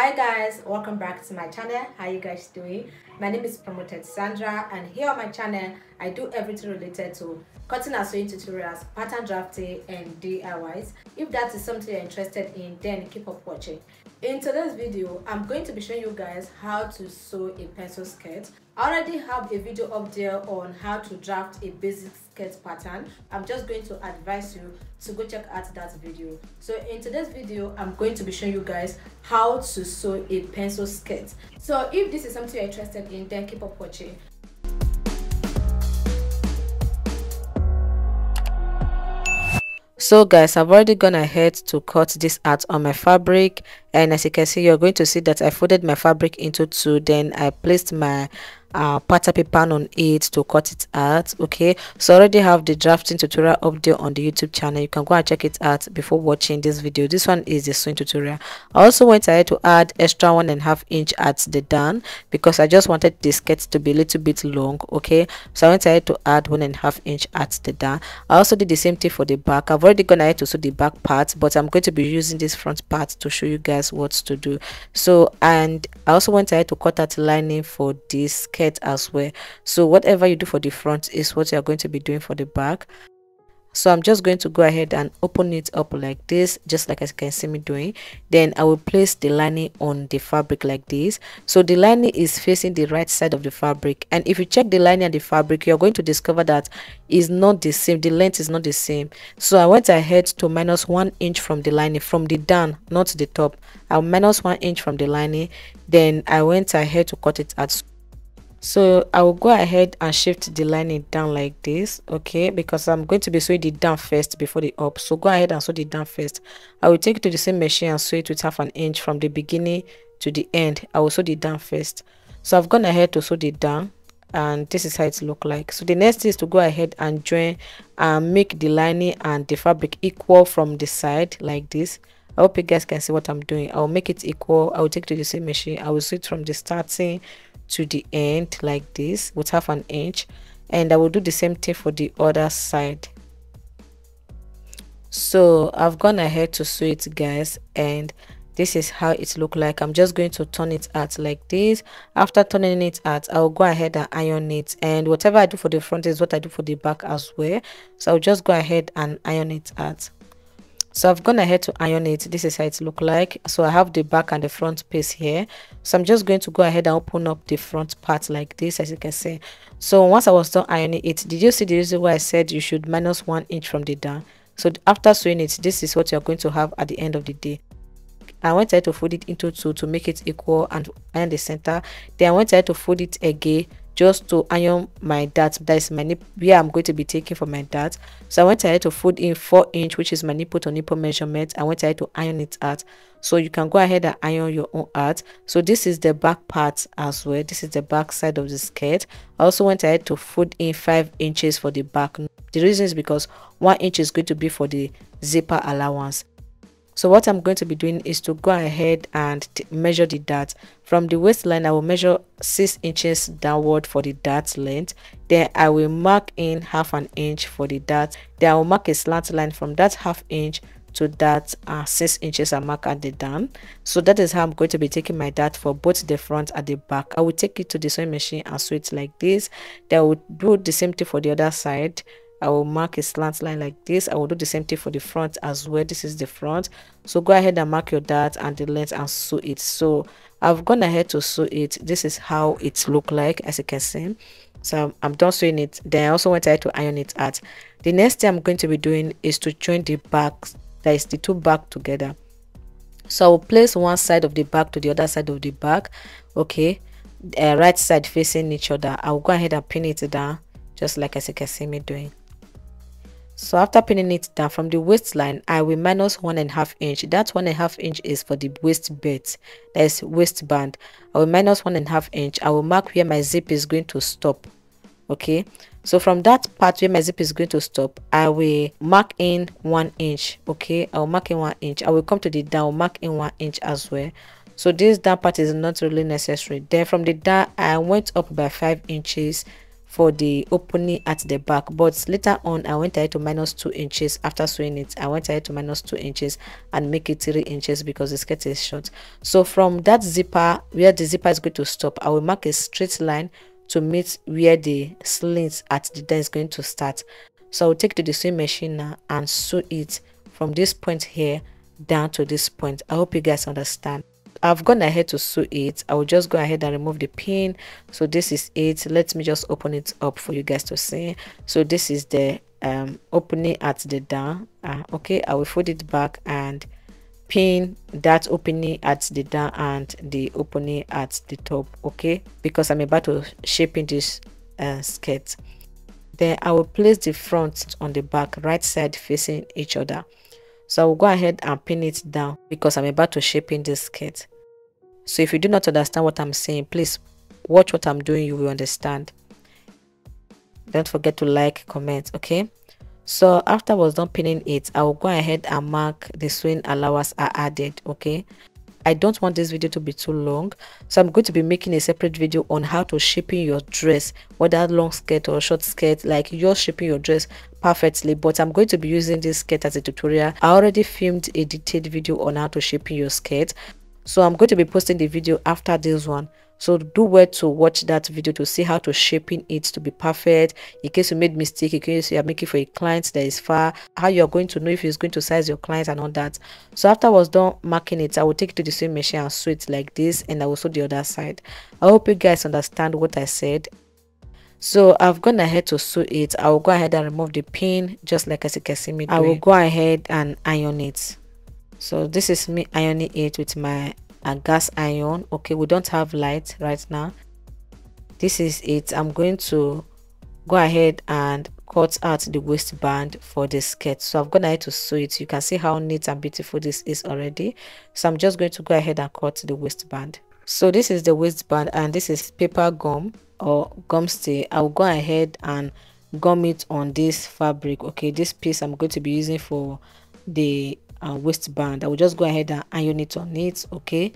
Hi guys, welcome back to my channel. How you guys doing? My name is promoted Sandra, and here on my channel I do everything related to cutting and sewing tutorials, pattern drafting and DIYs. If that is something you're interested in, then keep up watching. In today's video, I'm going to be showing you guys how to sew a pencil skirt. I already have a video up there on how to draft a basic skirt pattern. I'm just going to advise you to go check out that video. So in today's video, I'm going to be showing you guys how to sew a pencil skirt. So if this is something you're interested in, then keep up watching. So guys, I've already gone ahead to cut this out on my fabric, and as you can see, you're going to see that I folded my fabric into two, then I placed my pattern paper on it to cut it out. Okay, so I already have the drafting tutorial up there on the YouTube channel. You can go and check it out before watching this video. This one is the sewing tutorial. I also went ahead to add extra 1.5 inch at the down because I just wanted the skirt to be a little bit long. Okay, so I went ahead to add 1.5 inch at the down. I also did the same thing for the back. I've already gone ahead to sew the back part, but I'm going to be using this front part to show you guys what to do. So, and I also went ahead to cut out lining for this skirt as well. So whatever you do for the front is what you're going to be doing for the back. So I'm just going to go ahead and open it up like this, just like as you can see me doing. Then I will place the lining on the fabric like this. So the lining is facing the right side of the fabric, and if you check the lining and the fabric, you're going to discover that is not the same. The length is not the same. So I went ahead to minus 1 inch from the lining, from the down, not the top. I'll minus 1 inch from the lining. Then I went ahead to cut it out. So I will go ahead and shift the lining down like this, okay, because I'm going to be sewing the down first before the up. So go ahead and sew the down first. I will take it to the same machine and sew it with 1/2 inch from the beginning to the end. I will sew the down first. So I've gone ahead to sew the down, and this is how it look like. So the next is to go ahead and join and make the lining and the fabric equal from the side like this. I hope you guys can see what I'm doing. I'll make it equal. I will take it to the same machine. I will sew it from the starting to the end like this with 1/2 inch, and I will do the same thing for the other side. So I've gone ahead to sew it, guys, and this is how it look like. I'm just going to turn it out like this. After turning it out, I'll go ahead and iron it, and whatever I do for the front is what I do for the back as well. So I'll just go ahead and iron it out. So I've gone ahead to iron it. This is how it look like. So I have the back and the front piece here. So I'm just going to go ahead and open up the front part like this, as you can see. So once I was done ironing it, did you see the reason why I said you should minus 1 inch from the down? So after sewing it, this is what you're going to have at the end of the day. I went ahead to fold it into two to make it equal and iron the center. Then I went ahead to fold it again just to iron my dart. That is my nipple where I'm going to be taking for my dart. So I went ahead to fold in 4 inch, which is my nipple to nipple measurement. I went ahead to iron it out. So you can go ahead and iron your own out. So this is the back part as well. This is the back side of the skirt. I also went ahead to fold in 5 inches for the back. The reason is because 1 inch is going to be for the zipper allowance. So what I'm going to be doing is to go ahead and measure the dart. From the waistline, I will measure 6 inches downward for the dart length. Then I will mark in 1/2 inch for the dart. Then I will mark a slant line from that 1/2 inch to that 6 inches I mark at the down. So that is how I'm going to be taking my dart for both the front and the back. I will take it to the sewing machine and sew it like this. Then I will do the same thing for the other side. I will mark a slant line like this. I will do the same thing for the front as well. This is the front. So go ahead and mark your dart and the length and sew it. So I've gone ahead to sew it. This is how it look like, as you can see. So I'm done sewing it. Then I also went ahead to iron it out. The next thing I'm going to be doing is to join the back, that is the two back together. So I will place one side of the back to the other side of the back, okay, right side facing each other. I will go ahead and pin it down, just like as you can see me doing. So after pinning it down from the waistline, I will minus 1.5 inch. That 1.5 inch is for the waist belt, that is waistband. I will minus 1.5 inch. I will mark where my zip is going to stop. Okay, so from that part where my zip is going to stop, I will mark in 1 inch. Okay, I will mark in 1 inch. I will come to the down, mark in 1 inch as well. So this down part is not really necessary. Then from the down, I went up by 5 inches for the opening at the back, but later on I went ahead to minus 2 inches. After sewing it, I went ahead to minus 2 inches and make it 3 inches because the skirt is short. So from that zipper, where the zipper is going to stop, I will mark a straight line to meet where the slit at the end is going to start. So I'll take it to the sewing machine now and sew it from this point here down to this point. I hope you guys understand. I've gone ahead to sew it. I will just go ahead and remove the pin. So this is it. Let me just open it up for you guys to see. So this is the opening at the down. Okay, I will fold it back and pin that opening at the down and the opening at the top, okay, because I'm about to shape in this skirt. Then I will place the front on the back, right side facing each other. So I will go ahead and pin it down because I'm about to shape in this skirt. So if you do not understand what I'm saying, please watch what I'm doing, you will understand. Don't forget to like, comment, okay? So after I was done pinning it, I will go ahead and mark the sewing allowance I added, okay? I don't want this video to be too long, so I'm going to be making a separate video on how to shape in your dress, whether long skirt or short skirt, like you're shaping your dress perfectly. But I'm going to be using this skirt as a tutorial. I already filmed a detailed video on how to shape in your skirt, so I'm going to be posting the video after this one. So do well to watch that video to see how to shaping it to be perfect. In case you made mistake, in case you are making for a client that is far, how you are going to know if it's going to size your client and all that. So after I was done marking it, I will take it to the sewing machine and sew it like this, and I will sew the other side. I hope you guys understand what I said. So I've gone ahead to sew it. I will go ahead and remove the pin, just like as you can see me doing. I will go ahead and iron it. So this is me ironing it with my gas iron. Okay, we don't have light right now. This is it. I'm going to go ahead and cut out the waistband for the skirt. So I've gone ahead to sew it. You can see how neat and beautiful this is already. So I'm just going to go ahead and cut the waistband. So this is the waistband, and this is paper gum or gum stay. I will go ahead and gum it on this fabric. Okay, this piece I'm going to be using for the waistband. I will just go ahead and iron it on it. Okay,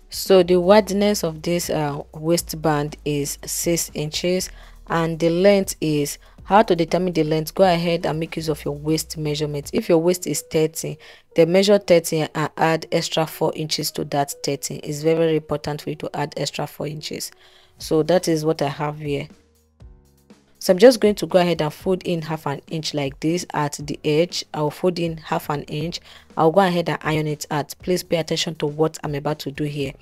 so the wideness of this waistband is 6 inches, and the length is, how to determine the length, go ahead and make use of your waist measurement. If your waist is 30, then measure 30 and add extra 4 inches to that 30. It's very, very important for you to add extra 4 inches. So that is what I have here. So I'm just going to go ahead and fold in half an inch like this at the edge. I'll fold in half an inch. I'll go ahead and iron it out. Please pay attention to what I'm about to do here.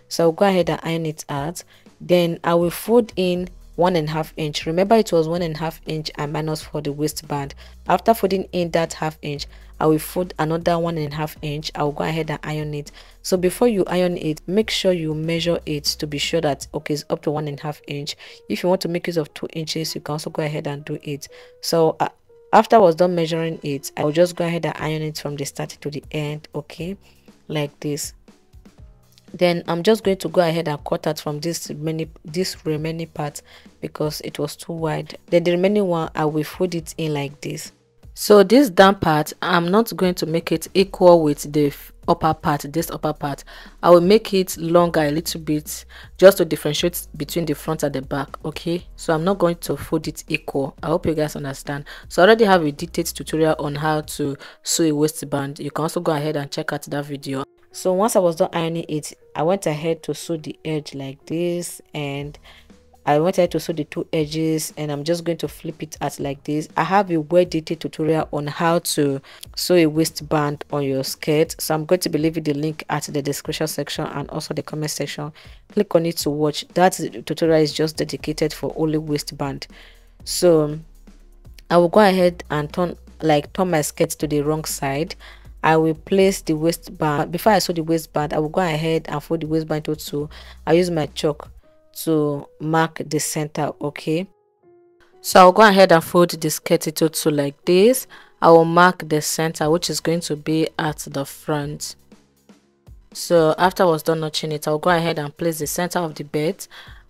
So I'll go ahead and iron it out. Then I will fold in 1.5 inch. Remember, it was 1.5 inch and minus for the waistband. After folding in that half inch, I will fold another 1.5 inch. I will go ahead and iron it. So before you iron it, make sure you measure it to be sure that okay, it's up to 1.5 inch. If you want to make use of 2 inches, you can also go ahead and do it. So after I was done measuring it, I will just go ahead and iron it from the start to the end. Okay, like this. Then I'm just going to go ahead and cut out from this remaining part because it was too wide. Then the remaining one, I will fold it in like this. So this down part, I'm not going to make it equal with the upper part. This upper part, I will make it longer a little bit just to differentiate between the front and the back. Okay, so I'm not going to fold it equal. I hope you guys understand. So I already have a detailed tutorial on how to sew a waistband. You can also go ahead and check out that video. So once I was done ironing it, I went ahead to sew the edge like this, and I went ahead to sew the 2 edges, and I'm just going to flip it out like this. I have a well detailed tutorial on how to sew a waistband on your skirt, so I'm going to be leaving the link at the description section and also the comment section. Click on it to watch. That tutorial is just dedicated for only waistband. So I will go ahead and turn my skirt to the wrong side. I will place the waistband. Before I sew the waistband, I will go ahead and fold the waistband to 2. I use my chalk to mark the center. Okay, so I'll go ahead and fold the skirt to 2 like this. I will mark the center, which is going to be at the front. So after I was done notching it, I'll go ahead and place the center of the bed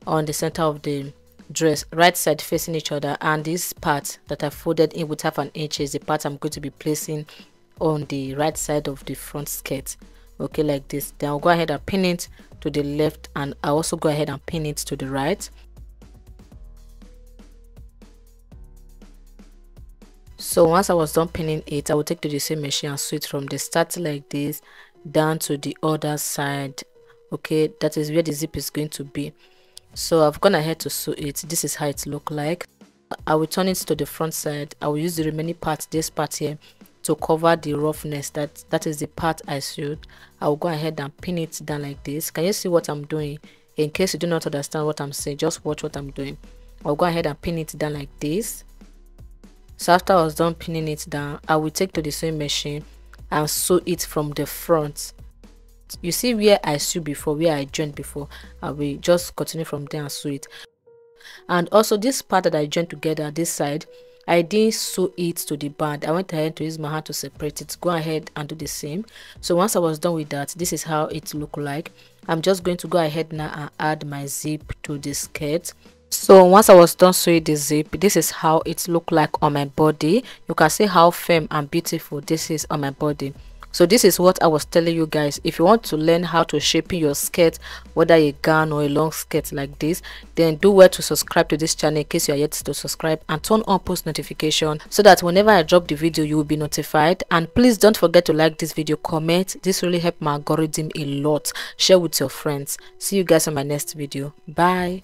on the center of the dress, right side facing each other, and this part that I folded in with half an inch is the part I'm going to be placing on the right side of the front skirt. okay, like this. Then I'll go ahead and pin it to the left, and I'll also go ahead and pin it to the right. So once I was done pinning it, I will take to the same machine and sew it from the start like this down to the other side. Okay, that is where the zip is going to be. So I've gone ahead to sew it. This is how it look like. I will turn it to the front side. I will use the remaining part, this part here, to cover the roughness. That is the part I sewed. I will go ahead and pin it down like this. Can you see what I'm doing? In case you do not understand what I'm saying, just watch what I'm doing. I'll go ahead and pin it down like this. So after I was done pinning it down, I will take to the sewing machine and sew it from the front. You see where I sewed before, where I joined before, I will just continue from there and sew it. And also this part that I joined together, this side, I didn't sew it to the band. I went ahead to use my hand to separate it. Go ahead and do the same. So once I was done with that, this is how it looked like. I'm just going to go ahead now and add my zip to the skirt. So once I was done sewing the zip, this is how it looked like on my body. You can see how firm and beautiful this is on my body. So this is what I was telling you guys. If you want to learn how to shape your skirt, whether a gown or a long skirt like this, then do well to subscribe to this channel in case you are yet to subscribe, and turn on post notification so that whenever I drop the video you will be notified. And please don't forget to like this video, comment. This really helps my algorithm a lot. Share with your friends. See you guys on my next video. Bye.